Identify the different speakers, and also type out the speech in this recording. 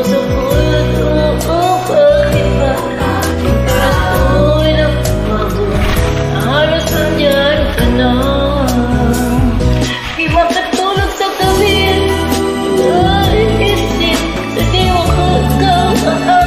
Speaker 1: sa puso bakit ba ako'y nagbago? Halos nandyan ka na, di makatulog sa gabi. Naisip, di makagawa.